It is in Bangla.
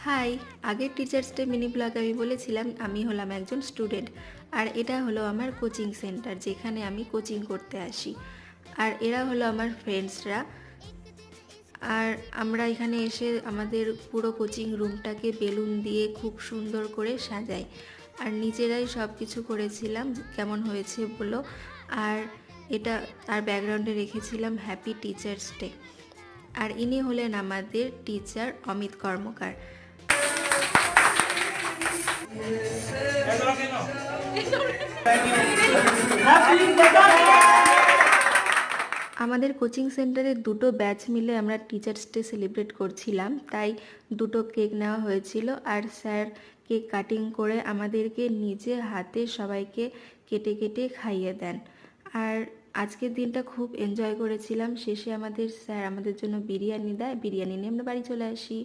হাই, আগের টিচার্স ডে মিনি ব্লগে আমি বলেছিলাম আমি হলাম একজন স্টুডেন্ট। আর এটা হলো আমার কোচিং সেন্টার, যেখানে আমি কোচিং করতে আসি। আর এরা হলো আমার ফ্রেন্ডসরা। আর আমরা এখানে এসে আমাদের পুরো কোচিং রুমটাকে বেলুন দিয়ে খুব সুন্দর করে সাজাই। আর নিজেরাই সব কিছু করেছিলাম, কেমন হয়েছে বলো। আর এটা তার ব্যাকগ্রাউন্ডে রেখেছিলাম হ্যাপি টিচার্স ডে। আর ইনি হলেন আমাদের টিচার অমিত কর্মকার। আমাদের কোচিং সেন্টারে দুটো ব্যাচ মিলে আমরা টিচার্স ডে সেলিব্রেট করছিলাম, তাই দুটো কেক নেওয়া হয়েছিল। আর স্যার কেক কাটিং করে আমাদেরকে নিজে হাতে সবাইকে কেটে কেটে খাইয়ে দেন। আর আজকের দিনটা খুব এনজয় করেছিলাম। শেষে আমাদের স্যার আমাদের জন্য বিরিয়ানি দেয়, বিরিয়ানি নিয়ে আমরা বাড়ি চলে আসি।